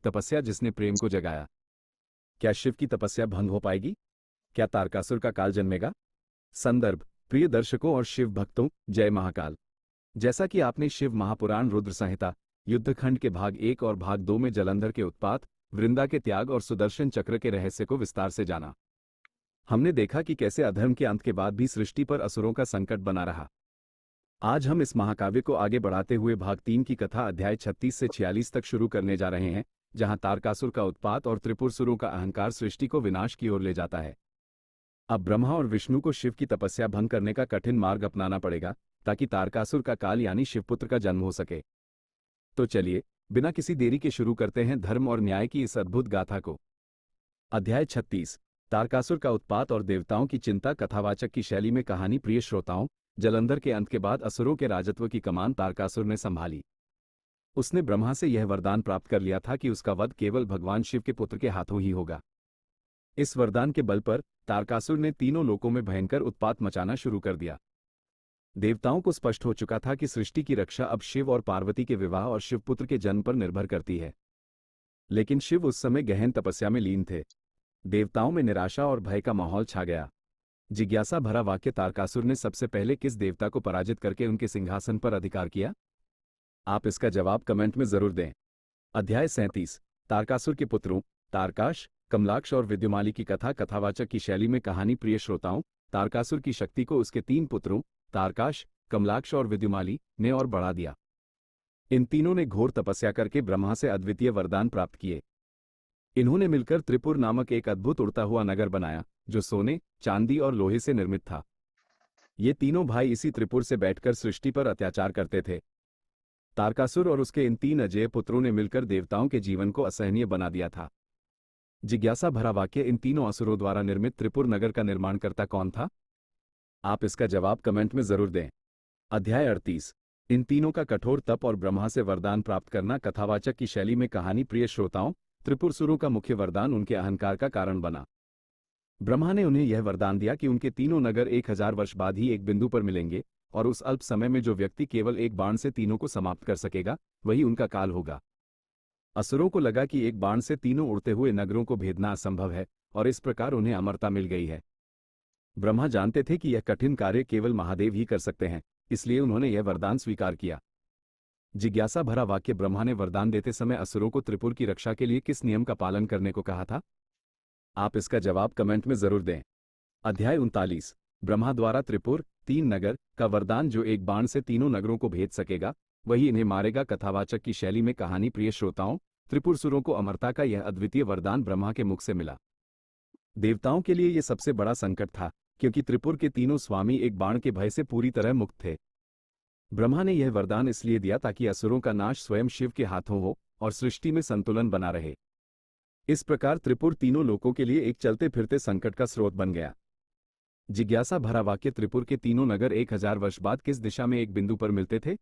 तपस्या जिसने प्रेम को जगाया। क्या शिव की तपस्या भंग हो पाएगी? क्या तारकासुर का काल जन्मेगा? संदर्भ: प्रिय दर्शकों और शिव भक्तों, जय महाकाल। जैसा कि आपने शिव महापुराण रुद्र संहिता युद्धखंड के भाग 1 और भाग 2 में जलंधर के उत्पात, वृंदा के त्याग और सुदर्शन चक्र के रहस्य को विस्तार से जाना, हमने देखा कि कैसे अधर्म के अंत के बाद भी सृष्टि पर असुरों का संकट बना रहा। आज हम इस महाकाव्य को आगे बढ़ाते हुए भाग 3 की कथा अध्याय 36 से 46 तक शुरू करने जा रहे हैं, जहां तारकासुर का उत्पात और त्रिपुरसुरों का अहंकार सृष्टि को विनाश की ओर ले जाता है। अब ब्रह्मा और विष्णु को शिव की तपस्या भंग करने का कठिन मार्ग अपनाना पड़ेगा, ताकि तारकासुर का काल यानी शिवपुत्र का जन्म हो सके। तो चलिए, बिना किसी देरी के शुरू करते हैं धर्म और न्याय की इस अद्भुत गाथा को। अध्याय 36, तारकासुर का उत्पात और देवताओं की चिंता। कथावाचक की शैली में कहानी। प्रिय श्रोताओं, जलंधर के अंत के बाद असुरों के राजत्व की कमान तारकासुर ने संभाली। उसने ब्रह्मा से यह वरदान प्राप्त कर लिया था कि उसका वध केवल भगवान शिव के पुत्र के हाथों ही होगा। इस वरदान के बल पर तारकासुर ने तीनों लोकों में भयंकर उत्पात मचाना शुरू कर दिया। देवताओं को स्पष्ट हो चुका था कि सृष्टि की रक्षा अब शिव और पार्वती के विवाह और शिवपुत्र के जन्म पर निर्भर करती है। लेकिन शिव उस समय गहन तपस्या में लीन थे। देवताओं में निराशा और भय का माहौल छा गया। जिज्ञासा भरा वाक्य: तारकासुर ने सबसे पहले किस देवता को पराजित करके उनके सिंहासन पर अधिकार किया? आप इसका जवाब कमेंट में जरूर दें। अध्याय 37, तारकासुर के पुत्रों तारकाश, कमलाक्ष और विद्युमाली की कथा। कथावाचक की शैली में कहानी। प्रिय श्रोताओं, तारकासुर की शक्ति को उसके 3 पुत्रों तारकाश, कमलाक्ष और विद्युमाली ने और बढ़ा दिया। इन तीनों ने घोर तपस्या करके ब्रह्मा से अद्वितीय वरदान प्राप्त किए। इन्होंने मिलकर त्रिपुर नामक एक अद्भुत उड़ता हुआ नगर बनाया, जो सोने, चांदी और लोहे से निर्मित था। ये तीनों भाई इसी त्रिपुर से बैठकर सृष्टि पर अत्याचार करते थे। तारकासुर और उसके इन 3 अजेय पुत्रों ने मिलकर देवताओं के जीवन को असहनीय बना दिया था। जिज्ञासा भरा वाक्य: इन तीनों असुरों द्वारा निर्मित त्रिपुर नगर का निर्माणकर्ता कौन था? आप इसका जवाब कमेंट में जरूर दें। अध्याय 38, इन तीनों का कठोर तप और ब्रह्मा से वरदान प्राप्त करना। कथावाचक की शैली में कहानी। प्रिय श्रोताओं, त्रिपुरसुरों का मुख्य वरदान उनके अहंकार का कारण बना। ब्रह्मा ने उन्हें यह वरदान दिया कि उनके तीनों नगर 1000 वर्ष बाद ही एक बिंदु पर मिलेंगे, और उस अल्प समय में जो व्यक्ति केवल एक बाण से तीनों को समाप्त कर सकेगा, वही उनका काल होगा। असुरों को लगा कि एक बाण से तीनों उड़ते हुए नगरों को भेदना असंभव है, और इस प्रकार उन्हें अमरता मिल गई है। ब्रह्मा जानते थे कि यह कठिन कार्य केवल महादेव ही कर सकते हैं, इसलिए उन्होंने यह वरदान स्वीकार किया। जिज्ञासा भरा वाक्य: ब्रह्मा ने वरदान देते समय असुरों को त्रिपुर की रक्षा के लिए किस नियम का पालन करने को कहा था? आप इसका जवाब कमेंट में जरूर दें। अध्याय 39, ब्रह्मा द्वारा त्रिपुर 3 नगर का वरदान। जो एक बाण से तीनों नगरों को भेद सकेगा, वही इन्हें मारेगा। कथावाचक की शैली में कहानी। प्रिय श्रोताओं, त्रिपुरसुरों को अमरता का यह अद्वितीय वरदान ब्रह्मा के मुख से मिला। देवताओं के लिए यह सबसे बड़ा संकट था, क्योंकि त्रिपुर के तीनों स्वामी एक बाण के भय से पूरी तरह मुक्त थे। ब्रह्मा ने यह वरदान इसलिए दिया ताकि असुरों का नाश स्वयं शिव के हाथों हो और सृष्टि में संतुलन बना रहे। इस प्रकार त्रिपुर तीनों लोकों के लिए एक चलते फिरते संकट का स्रोत बन गया। जिज्ञासा भरा वाक्य: त्रिपुर के तीनों नगर 1000 वर्ष बाद किस दिशा में एक बिंदु पर मिलते थे?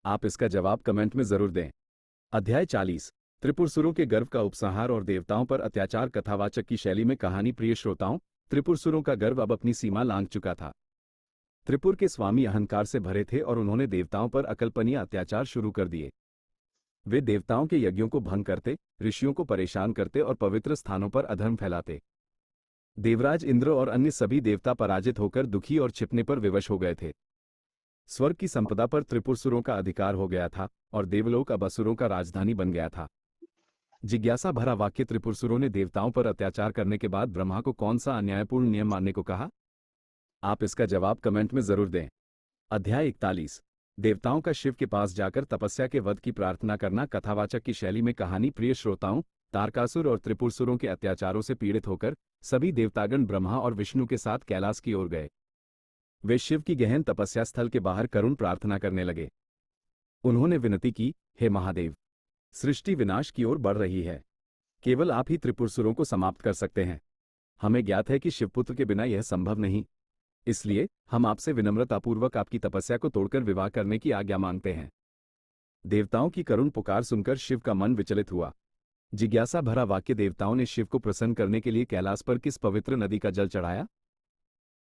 आप इसका जवाब कमेंट में जरूर दें। अध्याय 40, त्रिपुरसुरों के गर्व का उपसंहार और देवताओं पर अत्याचार। कथावाचक की शैली में कहानी। प्रिय श्रोताओं, त्रिपुरसुरों का गर्व अब अपनी सीमा लांघ चुका था। त्रिपुर के स्वामी अहंकार से भरे थे और उन्होंने देवताओं पर अकल्पनीय अत्याचार शुरू कर दिए। वे देवताओं के यज्ञों को भंग करते, ऋषियों को परेशान करते और पवित्र स्थानों पर अधर्म फैलाते। देवराज इंद्र और अन्य सभी देवता पराजित होकर दुखी और छिपने पर विवश हो गए थे। स्वर्ग की संपदा पर त्रिपुरसुरों का अधिकार हो गया था, और देवलोक अब असुरों का राजधानी बन गया था। जिज्ञासा भरा वाक्य: त्रिपुरसुरों ने देवताओं पर अत्याचार करने के बाद ब्रह्मा को कौन सा अन्यायपूर्ण नियम मानने को कहा? आप इसका जवाब कमेंट में जरूर दें। अध्याय 41, देवताओं का शिव के पास जाकर तपस्या के वध की प्रार्थना करना। कथावाचक की शैली में कहानी। प्रिय श्रोताओं, तारकासुर और त्रिपुरसुरों के अत्याचारों से पीड़ित होकर सभी देवतागण ब्रह्मा और विष्णु के साथ कैलाश की ओर गए। वे शिव की गहन तपस्या स्थल के बाहर करुण प्रार्थना करने लगे। उन्होंने विनती की, हे महादेव, सृष्टि विनाश की ओर बढ़ रही है। केवल आप ही त्रिपुरसुरों को समाप्त कर सकते हैं। हमें ज्ञात है कि शिवपुत्र के बिना यह संभव नहीं, इसलिए हम आपसे विनम्रतापूर्वक आपकी तपस्या को तोड़कर विवाह करने की आज्ञा मांगते हैं। देवताओं की करुण पुकार सुनकर शिव का मन विचलित हुआ। जिज्ञासा भरा वाक्य: देवताओं ने शिव को प्रसन्न करने के लिए कैलाश पर किस पवित्र नदी का जल चढ़ाया?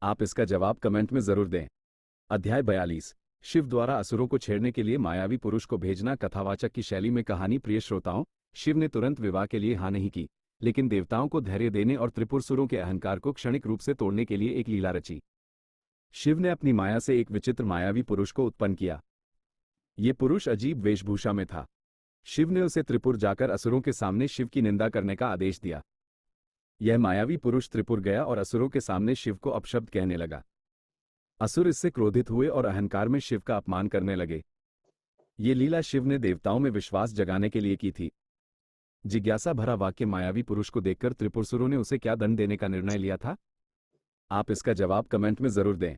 आप इसका जवाब कमेंट में जरूर दें। अध्याय 42, शिव द्वारा असुरों को छेड़ने के लिए मायावी पुरुष को भेजना। कथावाचक की शैली में कहानी। प्रिय श्रोताओं, शिव ने तुरंत विवाह के लिए हाँ नहीं की, लेकिन देवताओं को धैर्य देने और त्रिपुरसुरों के अहंकार को क्षणिक रूप से तोड़ने के लिए एक लीला रची। शिव ने अपनी माया से एक विचित्र मायावी पुरुष को उत्पन्न किया। ये पुरुष अजीब वेशभूषा में था। शिव ने उसे त्रिपुर जाकर असुरों के सामने शिव की निंदा करने का आदेश दिया। यह मायावी पुरुष त्रिपुर गया और असुरों के सामने शिव को अपशब्द कहने लगा। असुर इससे क्रोधित हुए और अहंकार में शिव का अपमान करने लगे। ये लीला शिव ने देवताओं में विश्वास जगाने के लिए की थी। जिज्ञासा भरा वाक्य मायावी पुरुष को देखकर त्रिपुरसुरों ने उसे क्या दंड देने का निर्णय लिया था? आप इसका जवाब कमेंट में जरूर दें।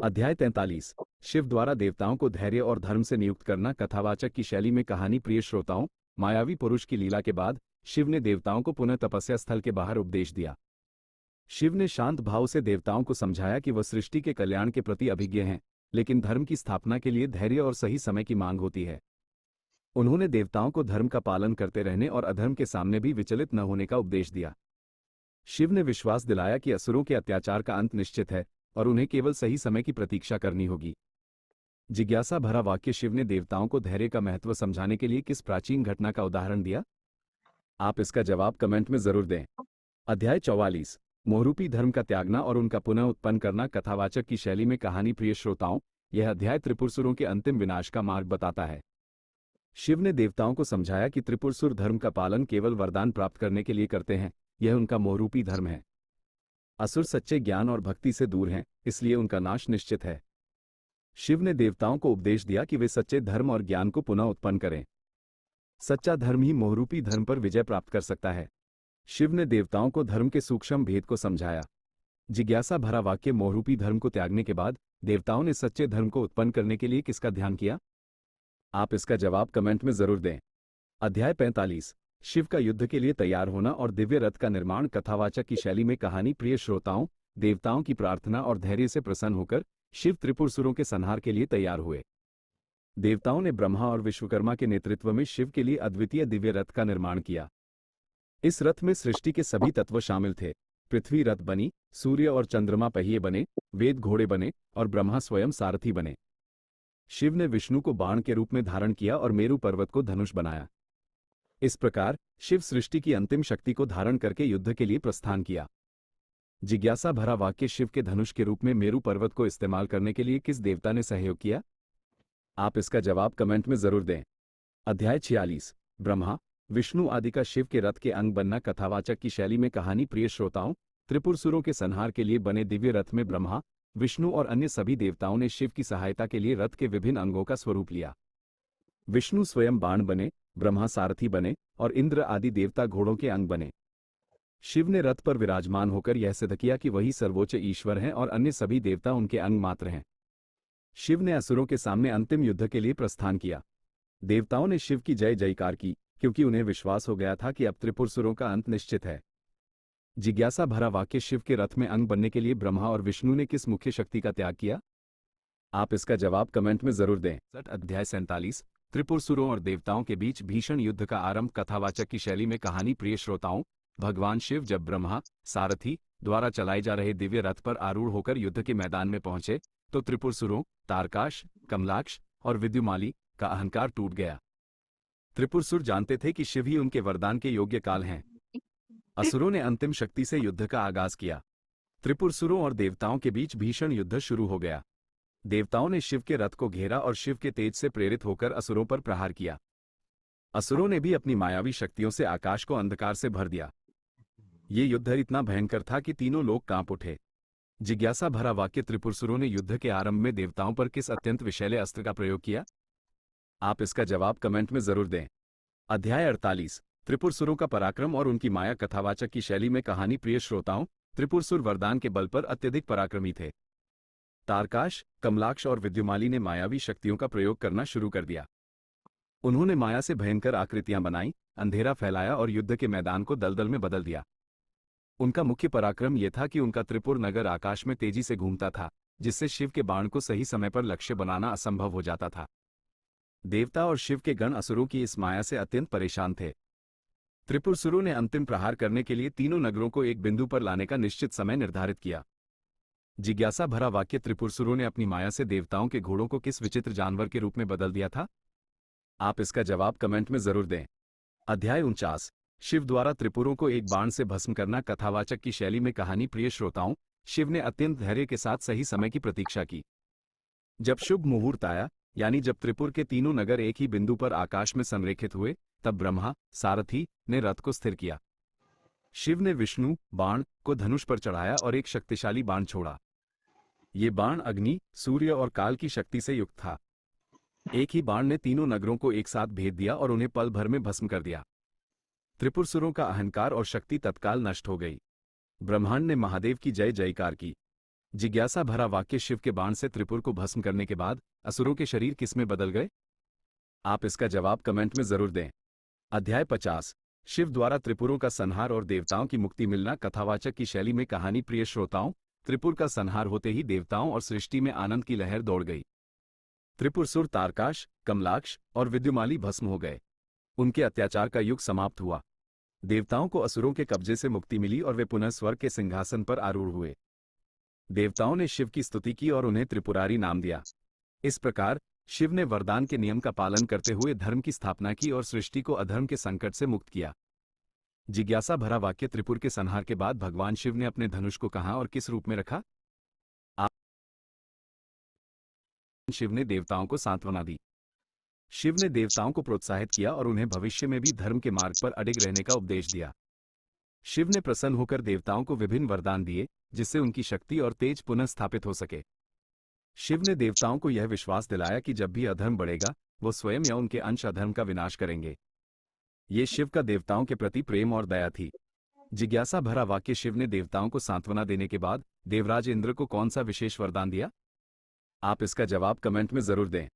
अध्याय 43 शिव द्वारा देवताओं को धैर्य और धर्म से नियुक्त करना। कथावाचक की शैली में कहानी। प्रिय श्रोताओं, मायावी पुरुष की लीला के बाद शिव ने देवताओं को पुनः तपस्या स्थल के बाहर उपदेश दिया। शिव ने शांत भाव से देवताओं को समझाया कि वह सृष्टि के कल्याण के प्रति अभिज्ञ हैं, लेकिन धर्म की स्थापना के लिए धैर्य और सही समय की मांग होती है। उन्होंने देवताओं को धर्म का पालन करते रहने और अधर्म के सामने भी विचलित न होने का उपदेश दिया। शिव ने विश्वास दिलाया कि असुरों के अत्याचार का अंत निश्चित है और उन्हें केवल सही समय की प्रतीक्षा करनी होगी। जिज्ञासा भरा वाक्य शिव ने देवताओं को धैर्य का महत्व समझाने के लिए किस प्राचीन घटना का उदाहरण दिया? आप इसका जवाब कमेंट में जरूर दें। अध्याय 44 मोहरूपी धर्म का त्यागना और उनका पुनः उत्पन्न करना। कथावाचक की शैली में कहानी। प्रिय श्रोताओं, यह अध्याय त्रिपुरसुरों के अंतिम विनाश का मार्ग बताता है। शिव ने देवताओं को समझाया कि त्रिपुरसुर धर्म का पालन केवल वरदान प्राप्त करने के लिए करते हैं, यह उनका मोहरूपी धर्म है। असुर सच्चे ज्ञान और भक्ति से दूर हैं, इसलिए उनका नाश निश्चित है। शिव ने देवताओं को उपदेश दिया कि वे सच्चे धर्म और ज्ञान को पुनः उत्पन्न करें। सच्चा धर्म ही मोहरूपी धर्म पर विजय प्राप्त कर सकता है। शिव ने देवताओं को धर्म के सूक्ष्म भेद को समझाया। जिज्ञासा भरा वाक्य मोहरूपी धर्म को त्यागने के बाद देवताओं ने सच्चे धर्म को उत्पन्न करने के लिए किसका ध्यान किया? आप इसका जवाब कमेंट में जरूर दें। अध्याय 45 शिव का युद्ध के लिए तैयार होना और दिव्य रथ का निर्माण। कथावाचक की शैली में कहानी। प्रिय श्रोताओं, देवताओं की प्रार्थना और धैर्य से प्रसन्न होकर शिव त्रिपुरसुरों के संहार के लिए तैयार हुए। देवताओं ने ब्रह्मा और विश्वकर्मा के नेतृत्व में शिव के लिए अद्वितीय दिव्य रथ का निर्माण किया। इस रथ में सृष्टि के सभी तत्व शामिल थे। पृथ्वी रथ बनी, सूर्य और चंद्रमा पहिए बने, वेद घोड़े बने और ब्रह्मा स्वयं सारथी बने। शिव ने विष्णु को बाण के रूप में धारण किया और मेरु पर्वत को धनुष बनाया। इस प्रकार शिव सृष्टि की अंतिम शक्ति को धारण करके युद्ध के लिए प्रस्थान किया। जिज्ञासा भरा वाक्य शिव के धनुष के रूप में मेरु पर्वत को इस्तेमाल करने के लिए किस देवता ने सहयोग किया? आप इसका जवाब कमेंट में जरूर दें। अध्याय 46 ब्रह्मा विष्णु आदि का शिव के रथ के अंग बनना। कथावाचक की शैली में कहानी। प्रिय श्रोताओं, त्रिपुरसुरों के संहार के लिए बने दिव्य रथ में ब्रह्मा विष्णु और अन्य सभी देवताओं ने शिव की सहायता के लिए रथ के विभिन्न अंगों का स्वरूप लिया। विष्णु स्वयं बाण बने, ब्रह्मा सारथी बने और इंद्र आदि देवता घोड़ों के अंग बने। शिव ने रथ पर विराजमान होकर यह सिद्ध किया कि वही सर्वोच्च ईश्वर हैं और अन्य सभी देवता उनके अंग मात्र हैं। शिव ने असुरों के सामने अंतिम युद्ध के लिए प्रस्थान किया। देवताओं ने शिव की जय जयकार की, क्योंकि उन्हें विश्वास हो गया था कि अब त्रिपुरसुरों का अंत निश्चित है। जिज्ञासा भरा वाक्य शिव के रथ में अंग बनने के लिए ब्रह्मा और विष्णु ने किस मुख्य शक्ति का त्याग किया? आप इसका जवाब कमेंट में जरूर दें। अध्याय 47 त्रिपुरसुरों और देवताओं के बीच भीषण युद्ध का आरंभ। कथावाचक की शैली में कहानी। प्रिय श्रोताओं, भगवान शिव जब ब्रह्मा सारथी द्वारा चलाए जा रहे दिव्य रथ पर आरूढ़ होकर युद्ध के मैदान में पहुंचे तो त्रिपुरसुरों तारकाश, कमलाक्ष और विद्युमाली का अहंकार टूट गया। त्रिपुरसुर जानते थे कि शिव ही उनके वरदान के योग्य काल हैं। असुरों ने अंतिम शक्ति से युद्ध का आगाज किया। त्रिपुरसुरों और देवताओं के बीच भीषण युद्ध शुरू हो गया। देवताओं ने शिव के रथ को घेरा और शिव के तेज से प्रेरित होकर असुरों पर प्रहार किया। असुरों ने भी अपनी मायावी शक्तियों से आकाश को अंधकार से भर दिया। ये युद्ध इतना भयंकर था कि तीनों लोग कांप उठे। जिज्ञासा भरा वाक्य त्रिपुरसुरों ने युद्ध के आरंभ में देवताओं पर किस अत्यंत विषैले अस्त्र का प्रयोग किया? आप इसका जवाब कमेंट में जरूर दें। अध्याय 48 त्रिपुरसुरों का पराक्रम और उनकी माया। कथावाचक की शैली में कहानी। प्रिय श्रोताओं, त्रिपुरसुर वरदान के बल पर अत्यधिक पराक्रमी थे। तारकाश, कमलाक्ष और विद्युमाली ने मायावी शक्तियों का प्रयोग करना शुरू कर दिया। उन्होंने माया से भयंकर आकृतियां बनाई, अंधेरा फैलाया और युद्ध के मैदान को दलदल में बदल दिया। उनका मुख्य पराक्रम यह था कि उनका त्रिपुर नगर आकाश में तेजी से घूमता था, जिससे शिव के बाण को सही समय पर लक्ष्य बनाना असंभव हो जाता था। देवता और शिव के गण असुरों की इस माया से अत्यंत परेशान थे। त्रिपुरसुरों ने अंतिम प्रहार करने के लिए तीनों नगरों को एक बिंदु पर लाने का निश्चित समय निर्धारित किया। जिज्ञासा भरा वाक्य त्रिपुरसुरों ने अपनी माया से देवताओं के घोड़ों को किस विचित्र जानवर के रूप में बदल दिया था? आप इसका जवाब कमेंट में जरूर दें। अध्याय 49। शिव द्वारा त्रिपुरों को एक बाण से भस्म करना। कथावाचक की शैली में कहानी। प्रिय श्रोताओं, शिव ने अत्यंत धैर्य के साथ सही समय की प्रतीक्षा की। जब शुभ मुहूर्त आया, यानी जब त्रिपुर के तीनों नगर एक ही बिंदु पर आकाश में संरेखित हुए, तब ब्रह्मा, सारथी, ने रथ को स्थिर किया। शिव ने विष्णु, बाण, को धनुष पर चढ़ाया और एक शक्तिशाली बाण छोड़ा। ये बाण अग्नि, सूर्य और काल की शक्ति से युक्त था। एक ही बाण ने तीनों नगरों को एक साथ भेद दिया और उन्हें पल भर में भस्म कर दिया। त्रिपुरसुरों का अहंकार और शक्ति तत्काल नष्ट हो गई। ब्रह्मांड ने महादेव की जय जयकार की। जिज्ञासा भरा वाक्य। शिव के बाण से त्रिपुर को भस्म करने के बाद असुरों के शरीर किसमें बदल गए? आप इसका जवाब कमेंट में जरूर दें। अध्याय 50। शिव द्वारा त्रिपुरों का संहार और देवताओं की मुक्ति मिलना। कथावाचक की शैली में कहानी। प्रिय श्रोताओं, त्रिपुर का संहार होते ही देवताओं और सृष्टि में आनंद की लहर दौड़ गई। त्रिपुरसुर तारकाश, कमलाक्ष और विद्युमाली भस्म हो गए। उनके अत्याचार का युग समाप्त हुआ। देवताओं को असुरों के कब्जे से मुक्ति मिली और वे पुनः स्वर्ग के सिंहासन पर आरूढ़ हुए। देवताओं ने शिव की स्तुति की और उन्हें त्रिपुरारी नाम दिया। इस प्रकार शिव ने वरदान के नियम का पालन करते हुए धर्म की स्थापना की और सृष्टि को अधर्म के संकट से मुक्त किया। जिज्ञासा भरा वाक्य। त्रिपुर के संहार के बाद भगवान शिव ने अपने धनुष को कहां और किस रूप में रखा? शिव ने देवताओं को सांत्वना दी। शिव ने देवताओं को प्रोत्साहित किया और उन्हें भविष्य में भी धर्म के मार्ग पर अडिग रहने का उपदेश दिया। शिव ने प्रसन्न होकर देवताओं को विभिन्न वरदान दिए, जिससे उनकी शक्ति और तेज पुनः स्थापित हो सके। शिव ने देवताओं को यह विश्वास दिलाया कि जब भी अधर्म बढ़ेगा, वो स्वयं या उनके अंश अधर्म का विनाश करेंगे। ये शिव का देवताओं के प्रति प्रेम और दया थी। जिज्ञासा भरा वाक्य। शिव ने देवताओं को सांत्वना देने के बाद देवराज इंद्र को कौन सा विशेष वरदान दिया? आप इसका जवाब कमेंट में जरूर दें।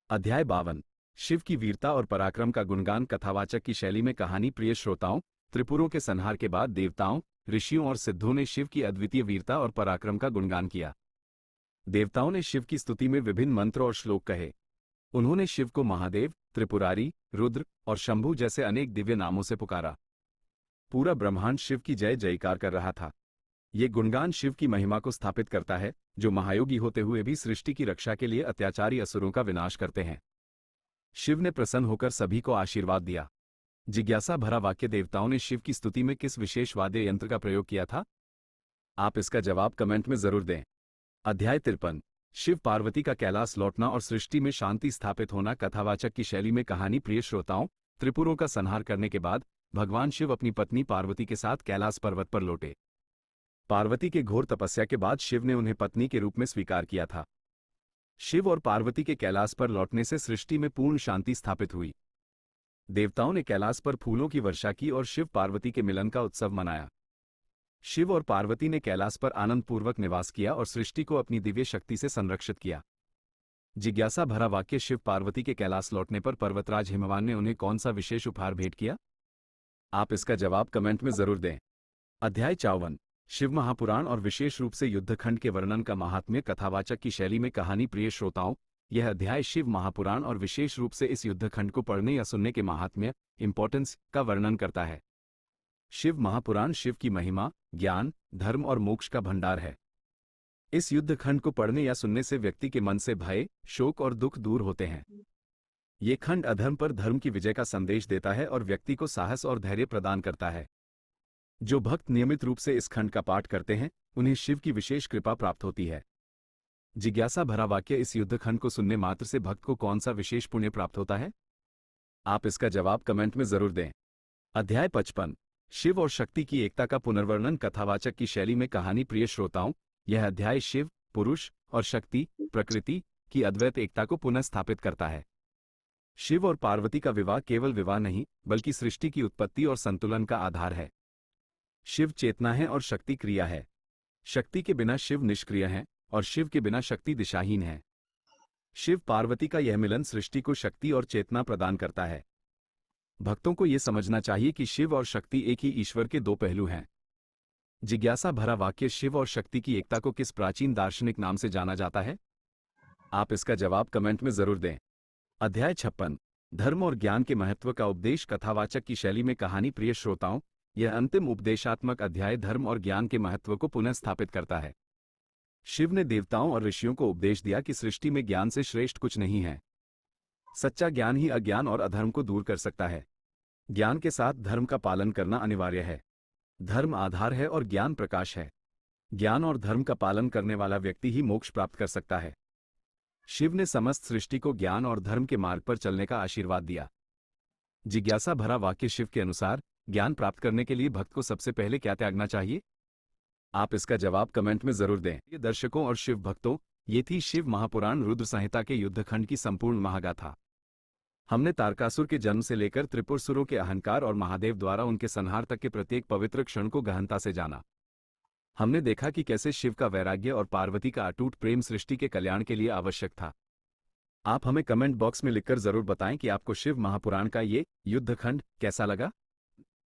अध्याय 52। शिव की वीरता और पराक्रम का गुणगान। कथावाचक की शैली में कहानी। प्रिय श्रोताओं, त्रिपुरों के संहार के बाद देवताओं, ऋषियों और सिद्धों ने शिव की अद्वितीय वीरता और पराक्रम का गुणगान किया। देवताओं ने शिव की स्तुति में विभिन्न मंत्र और श्लोक कहे। उन्होंने शिव को महादेव, त्रिपुरारी, रुद्र और शंभु जैसे अनेक दिव्य नामों से पुकारा। पूरा ब्रह्मांड शिव की जय जयकार कर रहा था। ये गुणगान शिव की महिमा को स्थापित करता है, जो महायोगी होते हुए भी सृष्टि की रक्षा के लिए अत्याचारी असुरों का विनाश करते हैं। शिव ने प्रसन्न होकर सभी को आशीर्वाद दिया। जिज्ञासा भरा वाक्य। देवताओं ने शिव की स्तुति में किस विशेष वाद्य यंत्र का प्रयोग किया था? आप इसका जवाब कमेंट में जरूर दें। अध्याय 53। शिव पार्वती का कैलाश लौटना और सृष्टि में शांति स्थापित होना। कथावाचक की शैली में कहानी। प्रिय श्रोताओं, त्रिपुरों का संहार करने के बाद भगवान शिव अपनी पत्नी पार्वती के साथ कैलाश पर्वत पर लौटे। पार्वती के घोर तपस्या के बाद शिव ने उन्हें पत्नी के रूप में स्वीकार किया था। शिव और पार्वती के कैलाश पर लौटने से सृष्टि में पूर्ण शांति स्थापित हुई। देवताओं ने कैलाश पर फूलों की वर्षा की और शिव पार्वती के मिलन का उत्सव मनाया। शिव और पार्वती ने कैलाश पर आनंदपूर्वक निवास किया और सृष्टि को अपनी दिव्य शक्ति से संरक्षित किया। जिज्ञासा भरा वाक्य। शिव पार्वती के कैलाश लौटने पर पर्वतराज हिमवान ने उन्हें कौन सा विशेष उपहार भेंट किया? आप इसका जवाब कमेंट में जरूर दें। अध्याय 54। शिव महापुराण और विशेष रूप से युद्धखंड के वर्णन का महात्म्य। कथावाचक की शैली में कहानी। प्रिय श्रोताओं, यह अध्याय शिव महापुराण और विशेष रूप से इस युद्धखंड को पढ़ने या सुनने के महात्म्य, इंपॉर्टेंस का वर्णन करता है। शिव महापुराण शिव की महिमा, ज्ञान, धर्म और मोक्ष का भंडार है। इस युद्धखंड को पढ़ने या सुनने से व्यक्ति के मन से भय, शोक और दुख दूर होते हैं। ये खंड अधर्म पर धर्म की विजय का संदेश देता है और व्यक्ति को साहस और धैर्य प्रदान करता है। जो भक्त नियमित रूप से इस खंड का पाठ करते हैं, उन्हें शिव की विशेष कृपा प्राप्त होती है। जिज्ञासा भरा वाक्य। इस युद्धखंड को सुनने मात्र से भक्त को कौन सा विशेष पुण्य प्राप्त होता है? आप इसका जवाब कमेंट में जरूर दें। अध्याय 55। शिव और शक्ति की एकता का पुनर्वर्णन। कथावाचक की शैली में कहानी। प्रिय श्रोताओं, यह अध्याय शिव, पुरुष और शक्ति, प्रकृति की अद्वैत एकता को पुनः स्थापित करता है। शिव और पार्वती का विवाह केवल विवाह नहीं, बल्कि सृष्टि की उत्पत्ति और संतुलन का आधार है। शिव चेतना है और शक्ति क्रिया है। शक्ति के बिना शिव निष्क्रिय है और शिव के बिना शक्ति दिशाहीन है। शिव पार्वती का यह मिलन सृष्टि को शक्ति और चेतना प्रदान करता है। भक्तों को यह समझना चाहिए कि शिव और शक्ति एक ही ईश्वर के दो पहलू हैं। जिज्ञासा भरा वाक्य। शिव और शक्ति की एकता को किस प्राचीन दार्शनिक नाम से जाना जाता है? आप इसका जवाब कमेंट में जरूर दें। अध्याय 56। धर्म और ज्ञान के महत्व का उपदेश। कथावाचक की शैली में कहानी। प्रिय श्रोताओं, यह अंतिम उपदेशात्मक अध्याय धर्म और ज्ञान के महत्व को पुनः स्थापित करता है। शिव ने देवताओं और ऋषियों को उपदेश दिया कि सृष्टि में ज्ञान से श्रेष्ठ कुछ नहीं है। सच्चा ज्ञान ही अज्ञान और अधर्म को दूर कर सकता है। ज्ञान के साथ धर्म का पालन करना अनिवार्य है। धर्म आधार है और ज्ञान प्रकाश है। ज्ञान और धर्म का पालन करने वाला व्यक्ति ही मोक्ष प्राप्त कर सकता है। शिव ने समस्त सृष्टि को ज्ञान और धर्म के मार्ग पर चलने का आशीर्वाद दिया। जिज्ञासा भरा वाक्य शिव के अनुसार ज्ञान प्राप्त करने के लिए भक्त को सबसे पहले क्या त्यागना चाहिए? आप इसका जवाब कमेंट में जरूर दें। ये दर्शकों और शिव भक्तों, ये थी शिव महापुराण रुद्र संहिता के युद्धखंड की संपूर्ण महागाथा। हमने तारकासुर के जन्म से लेकर त्रिपुरसुरों के अहंकार और महादेव द्वारा उनके संहार तक के प्रत्येक पवित्र क्षण को गहनता से जाना। हमने देखा कि कैसे शिव का वैराग्य और पार्वती का अटूट प्रेम सृष्टि के कल्याण के लिए आवश्यक था। आप हमें कमेंट बॉक्स में लिखकर जरूर बताएं कि आपको शिव महापुराण का ये युद्धखंड कैसा लगा।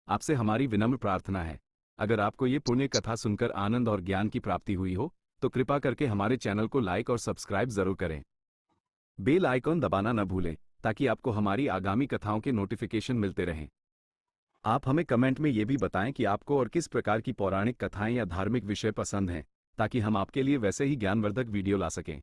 आपसे हमारी विनम्र प्रार्थना है, अगर आपको ये पुण्य कथा सुनकर आनंद और ज्ञान की प्राप्ति हुई हो तो कृपा करके हमारे चैनल को लाइक और सब्सक्राइब जरूर करें। बेल आइकॉन दबाना न भूलें ताकि आपको हमारी आगामी कथाओं के नोटिफिकेशन मिलते रहें। आप हमें कमेंट में ये भी बताएं कि आपको और किस प्रकार की पौराणिक कथाएं या धार्मिक विषय पसंद हैं, ताकि हम आपके लिए वैसे ही ज्ञानवर्धक वीडियो ला सकें।